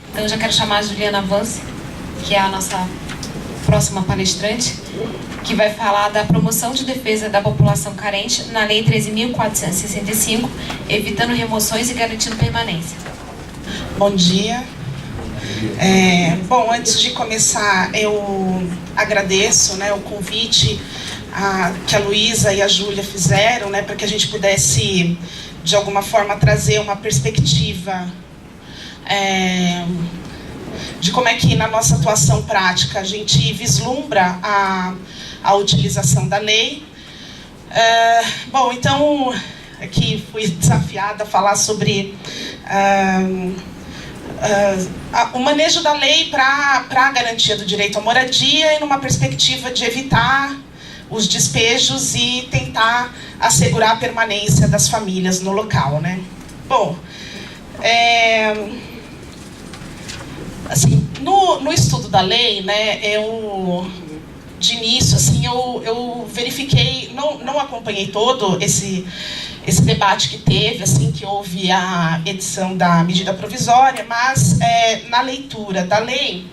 Então eu já quero chamar a Juliana Vance, que é a nossa próxima palestrante, que vai falar da promoção de defesa da população carente na Lei 13.465, evitando remoções e garantindo permanência. Bom dia. Bom, antes de começar, eu agradeço, o convite que a Luísa e a Júlia fizeram, para que a gente pudesse, de alguma forma, trazer uma perspectiva de como é que, na nossa atuação prática, a gente vislumbra a utilização da lei. Bom, então, aqui fui desafiada a falar sobre o manejo da lei para a garantia do direito à moradia e numa perspectiva de evitar os despejos e tentar assegurar a permanência das famílias no local, Bom, assim, no estudo da lei, de início, assim, eu verifiquei, não acompanhei todo esse debate que teve, assim, que houve a edição da medida provisória, mas na leitura da lei,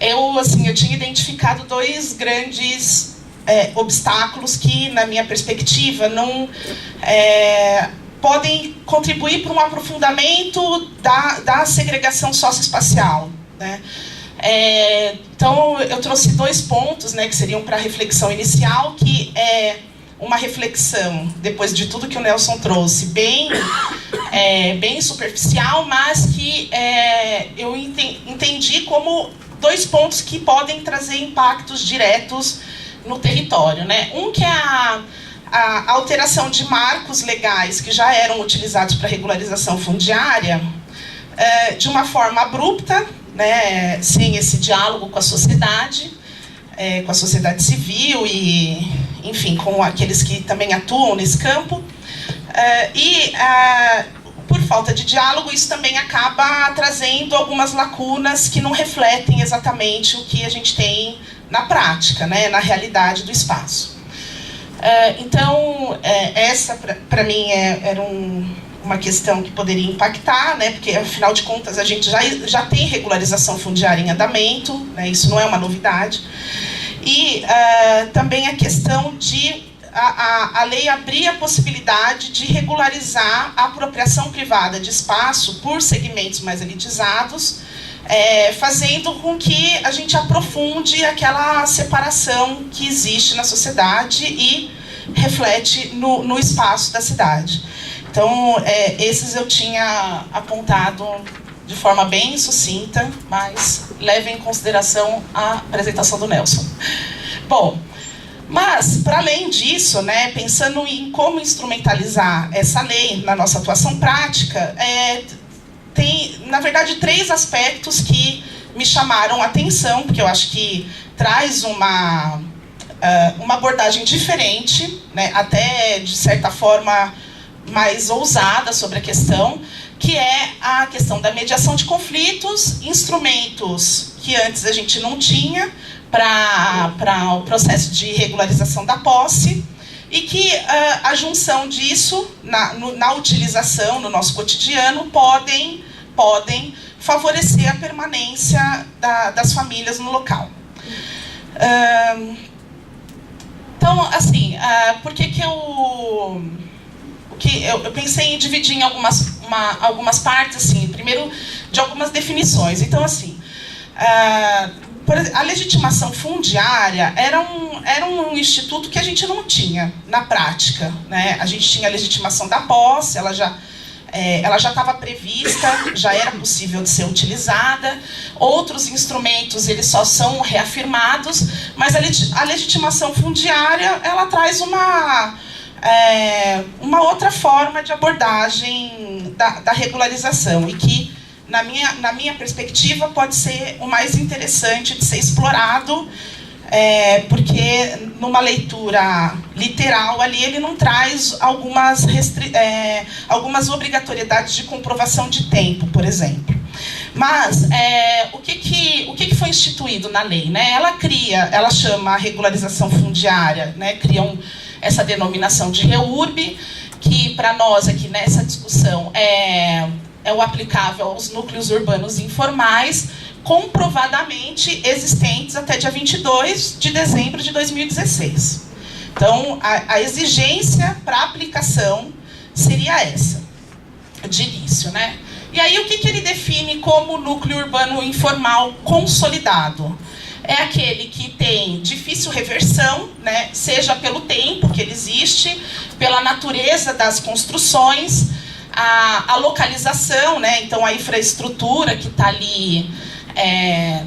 eu tinha identificado dois grandes obstáculos que, na minha perspectiva, não podem contribuir para um aprofundamento da segregação socioespacial, Então, eu trouxe dois pontos, que seriam para a reflexão inicial, que é uma reflexão, depois de tudo que o Nelson trouxe, bem superficial, mas que eu entendi como dois pontos que podem trazer impactos diretos no território. Um que é a alteração de marcos legais que já eram utilizados para regularização fundiária, de uma forma abrupta, sem esse diálogo com a sociedade civil e, enfim, com aqueles que também atuam nesse campo. Por falta de diálogo, isso também acaba trazendo algumas lacunas que não refletem exatamente o que a gente tem na prática, na realidade do espaço. Então, essa, para mim, era uma questão que poderia impactar, porque, afinal de contas, a gente já tem regularização fundiária em andamento, isso não é uma novidade. E também a questão de a lei abrir a possibilidade de regularizar a apropriação privada de espaço por segmentos mais elitizados, fazendo com que a gente aprofunde aquela separação que existe na sociedade e reflete no espaço da cidade. Então, esses eu tinha apontado de forma bem sucinta, mas levem em consideração a apresentação do Nelson. Bom, mas, para além disso, pensando em como instrumentalizar essa lei na nossa atuação prática, tem, na verdade, três aspectos que me chamaram a atenção, porque eu acho que traz uma abordagem diferente, até, de certa forma, mais ousada sobre a questão, que é a questão da mediação de conflitos, instrumentos que antes a gente não tinha para o processo de regularização da posse, e que a junção disso, na utilização, no nosso cotidiano, podem favorecer a permanência das famílias no local. Então, assim, por que eu pensei em dividir em algumas partes, assim, primeiro de algumas definições. Então, assim, a legitimação fundiária era um instituto que a gente não tinha na prática, A gente tinha a legitimação da posse, ela já estava prevista, já era possível de ser utilizada. Outros instrumentos, eles só são reafirmados, mas a legitimação fundiária, ela traz uma outra forma de abordagem da regularização, e que, na minha perspectiva, pode ser o mais interessante de ser explorado, porque, numa leitura literal, ali ele não traz algumas obrigatoriedades de comprovação de tempo, por exemplo. Mas o que foi instituído na lei? Ela chama a regularização fundiária, cria essa denominação de REURB, para nós aqui nessa discussão é o aplicável aos núcleos urbanos informais, comprovadamente existentes até dia 22 de dezembro de 2016. Então, a exigência para aplicação seria essa, de início, né? E aí, o que ele define como núcleo urbano informal consolidado? É aquele que tem difícil reversão, né? Seja pelo tempo que ele existe, pela natureza das construções, a localização, né? Então, a infraestrutura que está ali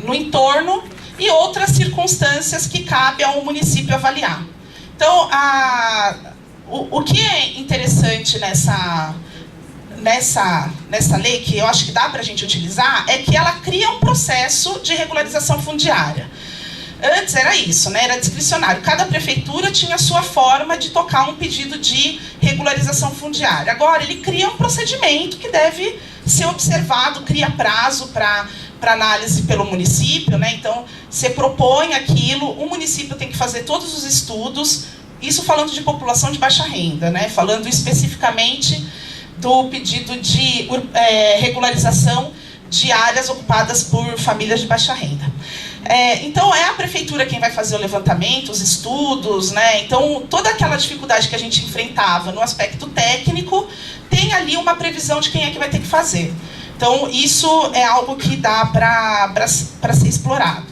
no entorno e outras circunstâncias que cabe ao município avaliar. Então, o que é interessante nessa lei, que eu acho que dá para a gente utilizar, é que ela cria um processo de regularização fundiária. Antes era isso, né? Era discricionário. Cada prefeitura tinha a sua forma de tocar um pedido de regularização fundiária. Agora, ele cria um procedimento que deve ser observado, cria prazo para análise pelo município, né? Então, você propõe aquilo, o município tem que fazer todos os estudos, isso falando de população de baixa renda, né? Falando especificamente do pedido de regularização de áreas ocupadas por famílias de baixa renda. Então, é a prefeitura quem vai fazer o levantamento, os estudos, né? Então, toda aquela dificuldade que a gente enfrentava no aspecto técnico, tem ali uma previsão de quem é que vai ter que fazer. Então, isso é algo que dá para ser explorado.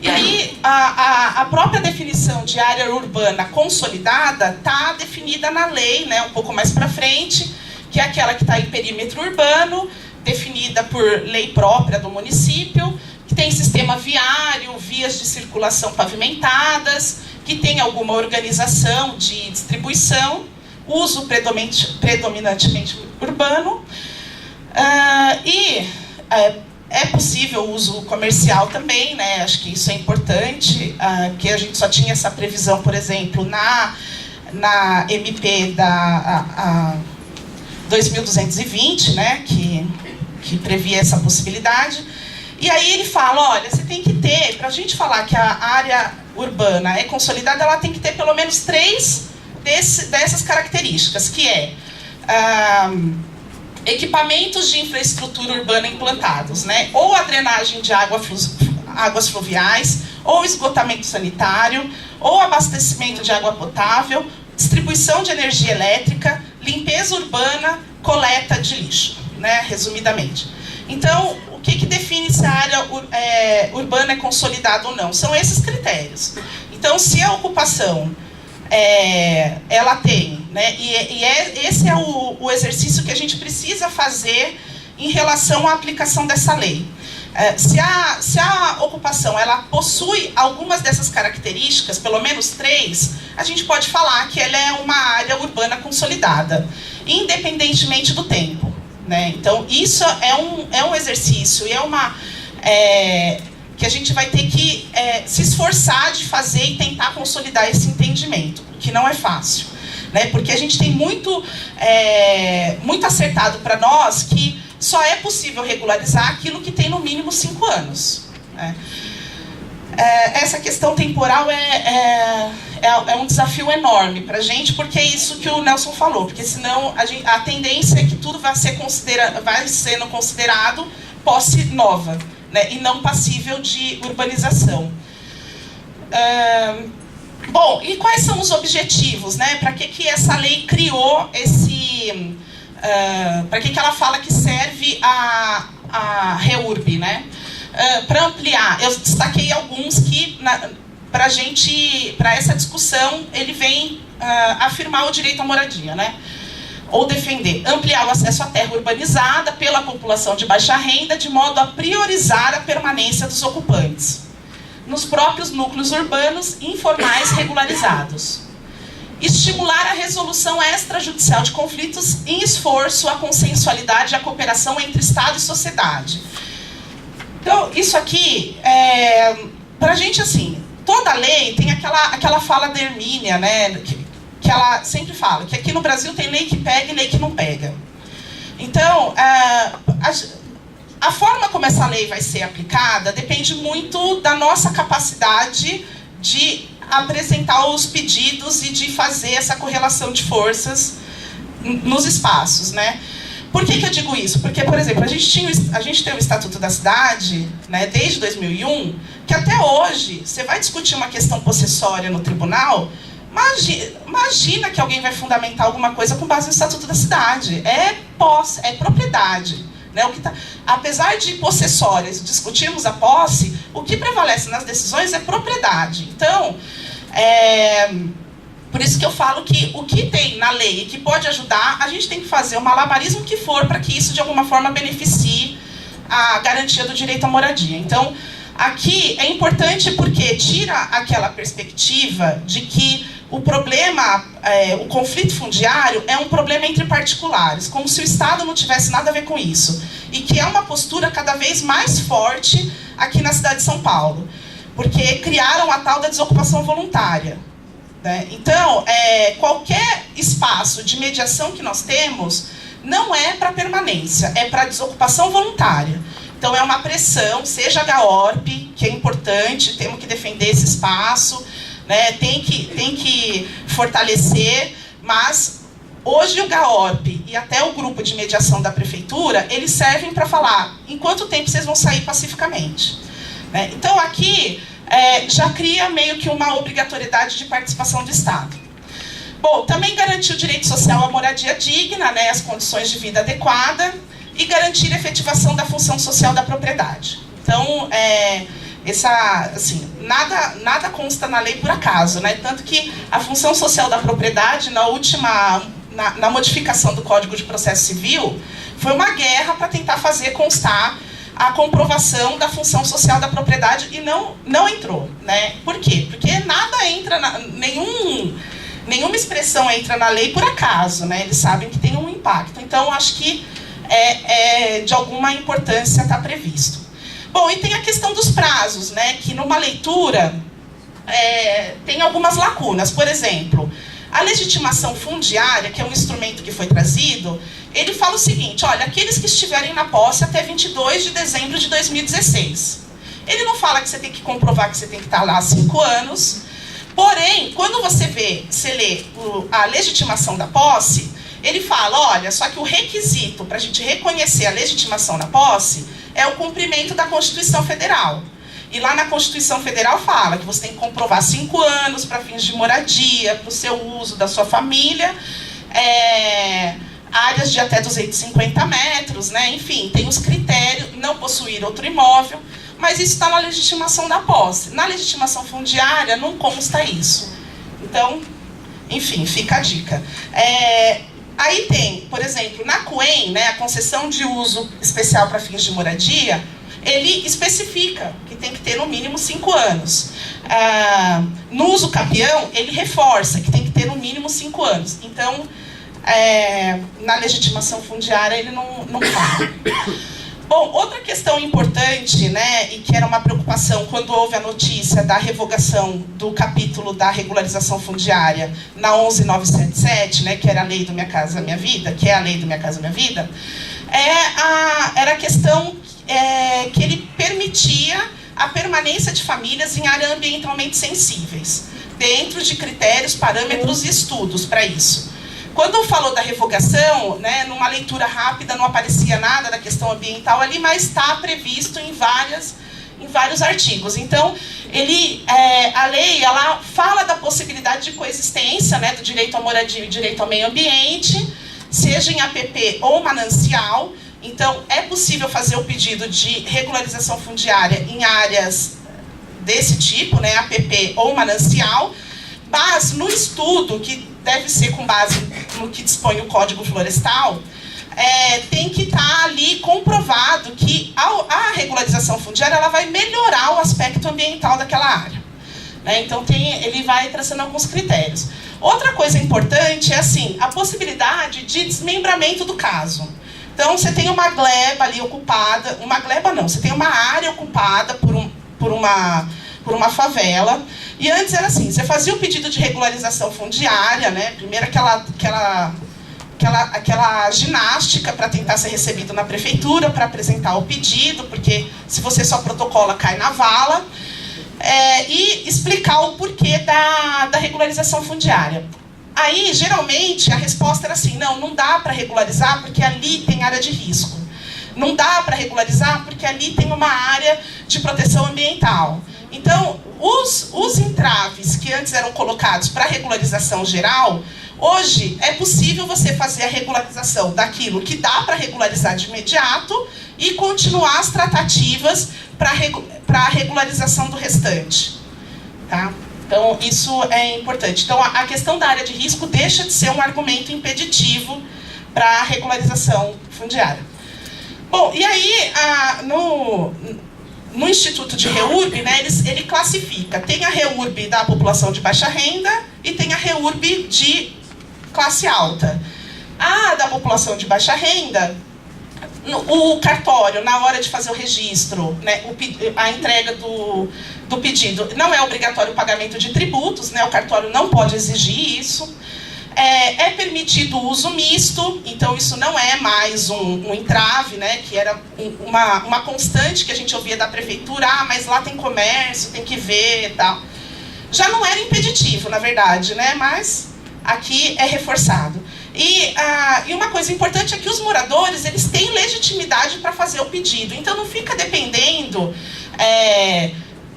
E aí, a própria definição de área urbana consolidada está definida na lei, né, um pouco mais para frente, que é aquela que está em perímetro urbano, definida por lei própria do município, que tem sistema viário, vias de circulação pavimentadas, que tem alguma organização de distribuição, uso predominantemente urbano, é possível o uso comercial também, né? Acho que isso é importante, que a gente só tinha essa previsão, por exemplo, na MP da 2220, né? Que previa essa possibilidade. E aí ele fala, olha, você tem que ter, para a gente falar que a área urbana é consolidada, ela tem que ter pelo menos 3 dessas características, que é equipamentos de infraestrutura urbana implantados, né? Ou a drenagem de águas fluviais, ou esgotamento sanitário, ou abastecimento de água potável, distribuição de energia elétrica, limpeza urbana, coleta de lixo, né? Resumidamente. Então, o que define se a área urbana é consolidada ou não? São esses critérios. Então, se a ocupação ela tem, né? Esse é o exercício que a gente precisa fazer em relação à aplicação dessa lei. Se a ocupação ela possui algumas dessas características, pelo menos 3, a gente pode falar que ela é uma área urbana consolidada, independentemente do tempo, né? Então, isso é um exercício e que a gente vai ter que se esforçar de fazer e tentar consolidar esse entendimento, que não é fácil, né? Porque a gente tem muito acertado para nós que só é possível regularizar aquilo que tem no mínimo 5 anos. Né? Essa questão temporal é um desafio enorme para a gente, porque é isso que o Nelson falou, porque senão a tendência é que tudo vai sendo considerado posse nova, né, e não passível de urbanização. Bom, e quais são os objetivos, né? Para que essa lei criou esse... para que ela fala que serve a REURB, né? Para ampliar, eu destaquei alguns que, para essa discussão, ele vem afirmar o direito à moradia, né? Ou defender, ampliar o acesso à terra urbanizada pela população de baixa renda, de modo a priorizar a permanência dos ocupantes nos próprios núcleos urbanos informais regularizados. Estimular a resolução extrajudicial de conflitos em esforço à consensualidade e à cooperação entre Estado e sociedade. Então, isso aqui, para a gente, assim, toda lei tem aquela fala da Hermínia, né, que ela sempre fala, que aqui no Brasil tem lei que pega e lei que não pega. Então, a forma como essa lei vai ser aplicada depende muito da nossa capacidade de apresentar os pedidos e de fazer essa correlação de forças nos espaços, né? Por que eu digo isso? Porque, por exemplo, a gente tem o Estatuto da Cidade, né, desde 2001, que até hoje, você vai discutir uma questão possessória no tribunal, imagina que alguém vai fundamentar alguma coisa com base no Estatuto da Cidade. É posse, é propriedade. Né? Apesar de possessórias discutirmos a posse, o que prevalece nas decisões é propriedade. Então, por isso que eu falo que o que tem na lei e que pode ajudar, a gente tem que fazer o malabarismo que for para que isso de alguma forma beneficie a garantia do direito à moradia. Então, aqui é importante porque tira aquela perspectiva de que o problema, o conflito fundiário é um problema entre particulares, como se o Estado não tivesse nada a ver com isso. E que é uma postura cada vez mais forte aqui na cidade de São Paulo, porque criaram a tal da desocupação voluntária. Né? Então, qualquer espaço de mediação que nós temos não é para permanência, é para desocupação voluntária. Então, é uma pressão, seja a GAORP, que é importante, temos que defender esse espaço, né? Tem que fortalecer, mas hoje o GAORP e até o grupo de mediação da prefeitura, eles servem para falar em quanto tempo vocês vão sair pacificamente. Né? Então, aqui já cria meio que uma obrigatoriedade de participação do Estado. Bom, também garantir o direito social à moradia digna, né, as condições de vida adequada, e garantir a efetivação da função social da propriedade. Então, nada consta na lei por acaso, né? Tanto que a função social da propriedade, na modificação do Código de Processo Civil, foi uma guerra para tentar fazer constar a comprovação da função social da propriedade e não entrou, né? Por quê? Porque nada entra, nenhuma expressão entra na lei por acaso, né? Eles sabem que tem um impacto. Então, acho que de alguma importância está previsto. Bom, e tem a questão dos prazos, né? Que numa leitura tem algumas lacunas. Por exemplo, a legitimação fundiária, que é um instrumento que foi trazido, ele fala o seguinte: olha, aqueles que estiverem na posse até 22 de dezembro de 2016. Ele não fala que você tem que comprovar que você tem que estar lá há 5 anos. Porém, quando você lê a legitimação da posse, ele fala, olha, só que o requisito para a gente reconhecer a legitimação da posse é o cumprimento da Constituição Federal. E lá na Constituição Federal fala que você tem que comprovar 5 anos para fins de moradia, para o seu uso da sua família, áreas de até 250 metros, né? Enfim, tem os critérios, não possuir outro imóvel, mas isso está na legitimação da posse. Na legitimação fundiária não consta isso. Então, enfim, fica a dica. Aí tem, por exemplo, na CUEM, né, a concessão de uso especial para fins de moradia, ele especifica que tem que ter no mínimo 5 anos. No uso capião, ele reforça que tem que ter no mínimo 5 anos. Então, na legitimação fundiária, ele não fala. Bom, outra questão importante, né, e que era uma preocupação quando houve a notícia da revogação do capítulo da regularização fundiária na 11977, né, que era a lei do Minha Casa Minha Vida, que é a lei do Minha Casa Minha Vida, era a questão que ele permitia a permanência de famílias em áreas ambientalmente sensíveis, dentro de critérios, parâmetros e estudos para isso. Quando falou da revogação, né, numa leitura rápida não aparecia nada da questão ambiental ali, mas está previsto em vários artigos. Então, a lei ela fala da possibilidade de coexistência, né, do direito à moradia e direito ao meio ambiente, seja em APP ou manancial. Então, é possível fazer o pedido de regularização fundiária em áreas desse tipo, né, APP ou manancial, mas no estudo, que deve ser com base no que dispõe o Código Florestal, tem que estar ali comprovado que a regularização fundiária ela vai melhorar o aspecto ambiental daquela área. Né? Então, ele vai traçando alguns critérios. Outra coisa importante é assim, a possibilidade de desmembramento do caso. Então, você tem uma gleba ali ocupada, você tem uma área ocupada por uma favela, e antes era assim, você fazia o pedido de regularização fundiária, né? Primeiro aquela ginástica para tentar ser recebido na prefeitura, para apresentar o pedido, porque se você só protocola, cai na vala, e explicar o porquê da regularização fundiária. Aí, geralmente, a resposta era assim, não dá para regularizar porque ali tem área de risco. Não dá para regularizar porque ali tem uma área de proteção ambiental. Então, os entraves que antes eram colocados para regularização geral, hoje é possível você fazer a regularização daquilo que dá para regularizar de imediato e continuar as tratativas para a regularização do restante. Tá? Então, isso é importante. Então, a questão da área de risco deixa de ser um argumento impeditivo para a regularização fundiária. Bom, e aí, no Instituto de REURB, né, ele classifica. Tem a REURB da população de baixa renda e tem a REURB de classe alta. A da população de baixa renda, o cartório, na hora de fazer o registro, né, a entrega do pedido, não é obrigatório o pagamento de tributos, né, o cartório não pode exigir isso. É permitido o uso misto, então isso não é mais um entrave, né, que era uma constante que a gente ouvia da prefeitura, mas lá tem comércio, tem que ver e tal. Já não era impeditivo, na verdade, né, mas aqui é reforçado. E uma coisa importante é que os moradores, eles têm legitimidade para fazer o pedido, então não fica dependendo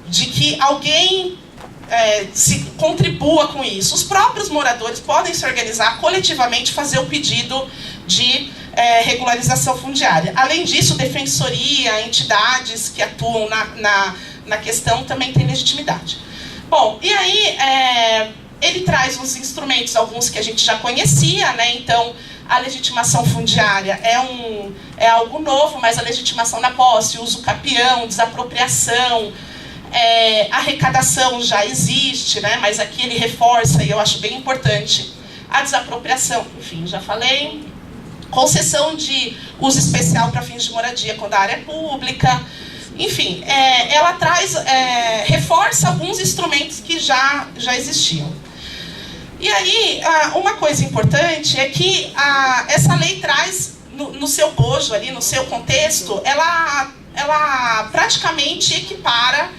de que alguém se contribua com isso. Os próprios moradores podem se organizar coletivamente, fazer o pedido de regularização fundiária. Além disso, defensoria, entidades que atuam na questão também têm legitimidade. Bom, e aí ele traz uns instrumentos, alguns que a gente já conhecia, né? Então, a legitimação fundiária é algo novo, mas a legitimação na posse, uso capião, desapropriação, arrecadação já existe, né? Mas aqui ele reforça, e eu acho bem importante, a desapropriação, enfim, já falei, concessão de uso especial para fins de moradia quando a área é pública, enfim, ela reforça alguns instrumentos que já existiam. E aí, uma coisa importante é que essa lei traz, no seu bojo ali, no seu contexto, ela praticamente equipara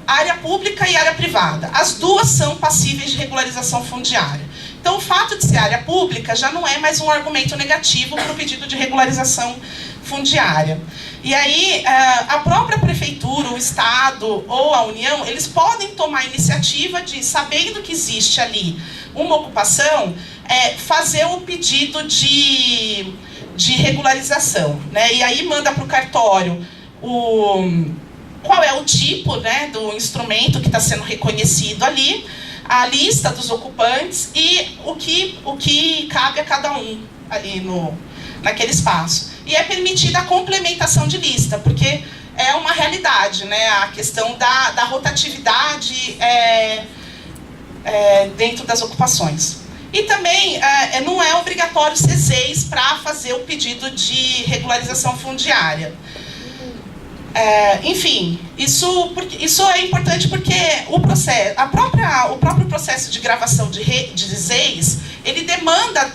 área pública e área privada. As duas são passíveis de regularização fundiária. Então, o fato de ser área pública já não é mais um argumento negativo para o pedido de regularização fundiária. E aí, a própria prefeitura, o Estado ou a União, eles podem tomar a iniciativa de, sabendo que existe ali uma ocupação, fazer o pedido de regularização, né? E aí manda para o cartório qual é o tipo, né, do instrumento que está sendo reconhecido ali, a lista dos ocupantes e o que cabe a cada um ali naquele espaço. E é permitida a complementação de lista, porque é uma realidade, né, a questão da rotatividade dentro das ocupações. E também não é obrigatório ser ZEIS para fazer o pedido de regularização fundiária. Enfim, isso é importante porque o próprio processo de gravação de ZEIS, ele demanda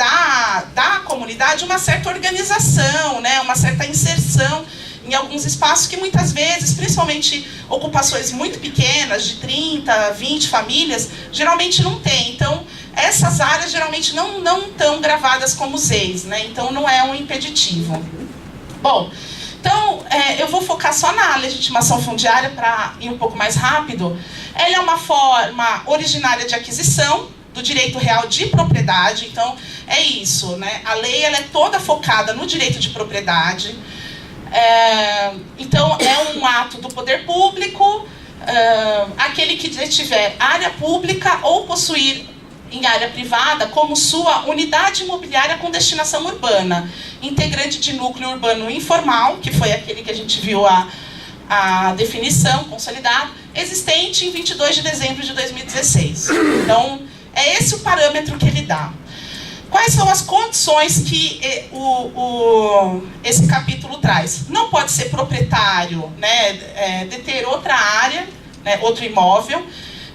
da comunidade uma certa organização, né, uma certa inserção em alguns espaços que muitas vezes, principalmente ocupações muito pequenas, de 30, 20 famílias, geralmente não tem. Então, essas áreas geralmente não estão gravadas como ZEIS, né, então não é um impeditivo. Bom, então, eu vou focar só na legitimação fundiária para ir um pouco mais rápido. Ela é uma forma originária de aquisição do direito real de propriedade. Então, é isso, né? A lei ela é toda focada no direito de propriedade. Então, é um ato do poder público, aquele que tiver área pública ou possuir em área privada como sua unidade imobiliária com destinação urbana, integrante de núcleo urbano informal, que foi aquele que a gente viu a definição consolidada, existente em 22 de dezembro de 2016. Então, é esse o parâmetro que ele dá. Quais são as condições que esse capítulo traz? Não pode ser proprietário, né, deter outra área, né, outro imóvel,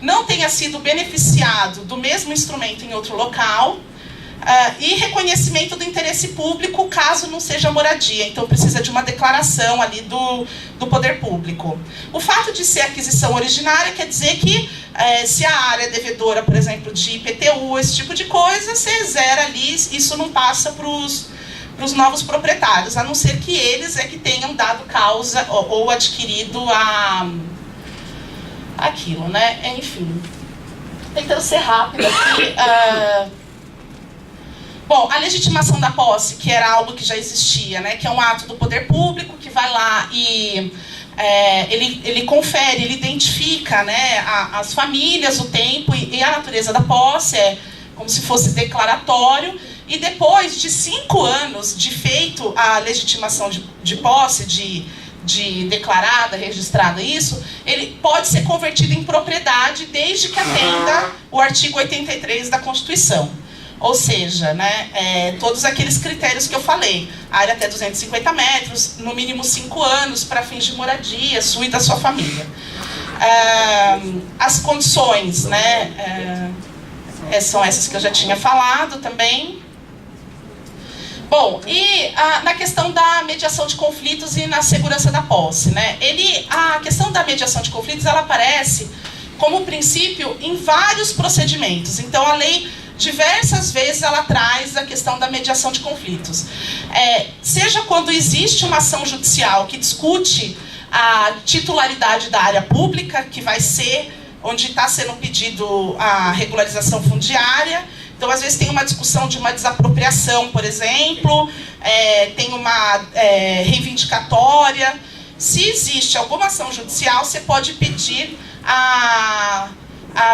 não tenha sido beneficiado do mesmo instrumento em outro local, E reconhecimento do interesse público caso não seja moradia. Então precisa de uma declaração ali do poder público. O fato de ser aquisição originária quer dizer que se a área é devedora, por exemplo, de IPTU, esse tipo de coisa, você zera ali, isso não passa para os novos proprietários, a não ser que eles que tenham dado causa ou adquirido aquilo, né? Enfim, tentando ser rápido aqui. Bom, a legitimação da posse, que era algo que já existia, né? Que é um ato do poder público que vai lá e ele confere, ele identifica, né, as famílias, o tempo e a natureza da posse, como se fosse declaratório. E depois de 5 anos de feito a legitimação de posse, de declarada, registrada isso, ele pode ser convertido em propriedade desde que atenda o artigo 83 da Constituição. Ou seja, né, todos aqueles critérios que eu falei, área até 250 metros, no mínimo 5 anos para fins de moradia, sua e da sua família. As condições, né, são essas que eu já tinha falado também. Bom, e na questão da mediação de conflitos e na segurança da posse, né? A questão da mediação de conflitos, ela aparece como princípio em vários procedimentos. Então, a lei, diversas vezes, ela traz a questão da mediação de conflitos. Seja quando existe uma ação judicial que discute a titularidade da área pública, que vai ser onde está sendo pedido a regularização fundiária. Então, às vezes, tem uma discussão de uma desapropriação, por exemplo, tem uma reivindicatória. Se existe alguma ação judicial, você pode pedir a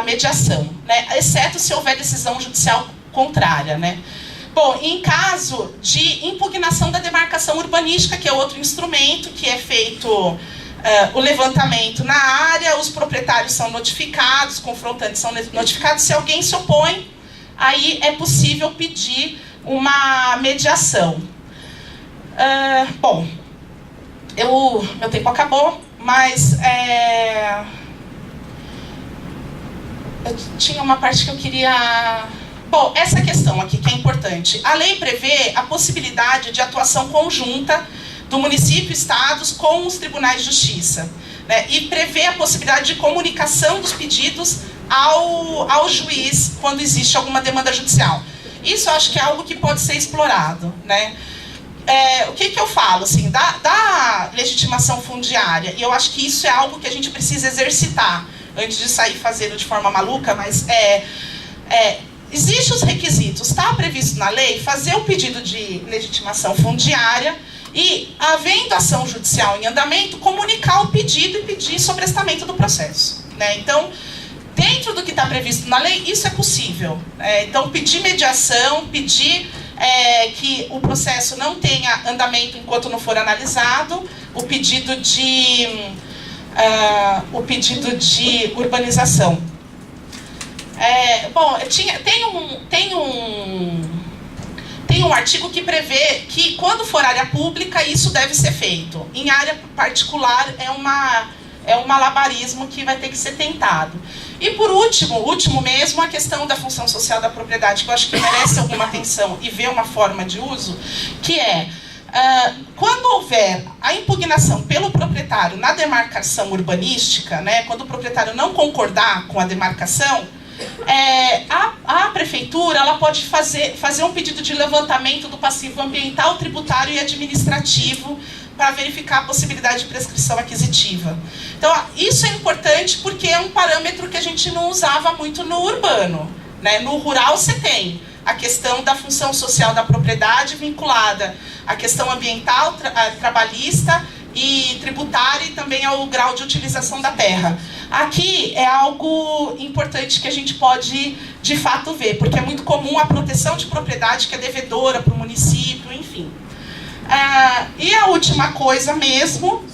mediação, né? Exceto se houver decisão judicial contrária, né? Bom, em caso de impugnação da demarcação urbanística, que é outro instrumento que é feito o levantamento na área, os proprietários são notificados, os confrontantes são notificados, se alguém se opõe, aí é possível pedir uma mediação. Bom, meu tempo acabou, mas eu tinha uma parte que eu queria... Bom, essa questão aqui que é importante. A lei prevê a possibilidade de atuação conjunta do município e estados com os tribunais de justiça, né? E prevê a possibilidade de comunicação dos pedidos ao juiz quando existe alguma demanda judicial. Isso eu acho que é algo que pode ser explorado, né? O que eu falo, assim, da legitimação fundiária, e eu acho que isso é algo que a gente precisa exercitar antes de sair fazendo de forma maluca, mas existem os requisitos, está previsto na lei fazer o pedido de legitimação fundiária e, havendo ação judicial em andamento, comunicar o pedido e pedir sobrestamento do processo, né? Então, dentro do que está previsto na lei, isso é possível. Então, pedir mediação, pedir que o processo não tenha andamento enquanto não for analisado, o pedido de urbanização. Bom, tem um artigo que prevê que, quando for área pública, isso deve ser feito. Em área particular, é um malabarismo que vai ter que ser tentado. E, por último mesmo, a questão da função social da propriedade, que eu acho que merece alguma atenção e ver uma forma de uso, que quando houver a impugnação pelo proprietário na demarcação urbanística, né, quando o proprietário não concordar com a demarcação, a prefeitura ela pode fazer um pedido de levantamento do passivo ambiental, tributário e administrativo para verificar a possibilidade de prescrição aquisitiva. Então, isso é importante porque é um parâmetro que a gente não usava muito no urbano, né? No rural você tem a questão da função social da propriedade vinculada à questão ambiental, trabalhista e tributária e também ao grau de utilização da terra. Aqui é algo importante que a gente pode, de fato, ver, porque é muito comum a proteção de propriedade que é devedora para o município, enfim. E a última coisa mesmo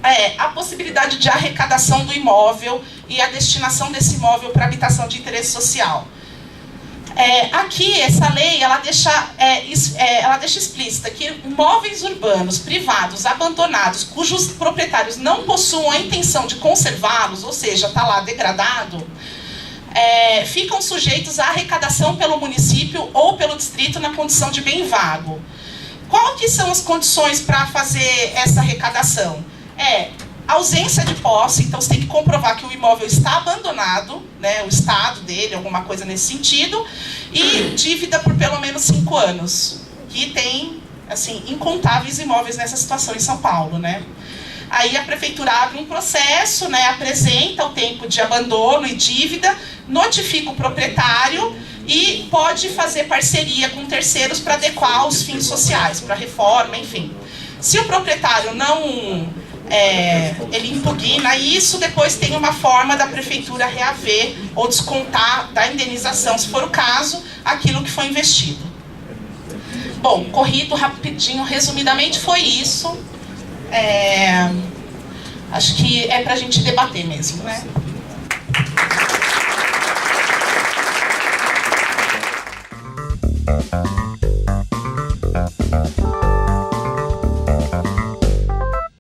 é a possibilidade de arrecadação do imóvel e a destinação desse imóvel para habitação de interesse social. Aqui, essa lei, ela deixa explícita que imóveis urbanos, privados, abandonados, cujos proprietários não possuam a intenção de conservá-los, ou seja, está lá degradado, ficam sujeitos à arrecadação pelo município ou pelo distrito na condição de bem vago. Qual que são as condições para fazer essa arrecadação? Ausência de posse, então você tem que comprovar que o imóvel está abandonado, né, o estado dele, alguma coisa nesse sentido, e dívida por pelo menos 5 anos, que tem, assim, incontáveis imóveis nessa situação em São Paulo, né? Aí a prefeitura abre um processo, né, apresenta o tempo de abandono e dívida, notifica o proprietário e pode fazer parceria com terceiros para adequar os fins sociais, para reforma, enfim. Se o proprietário não... ele impugna isso, depois tem uma forma da prefeitura reaver ou descontar da indenização, se for o caso, aquilo que foi investido. Bom, corrido rapidinho, resumidamente foi isso. Acho que é para a gente debater mesmo, né?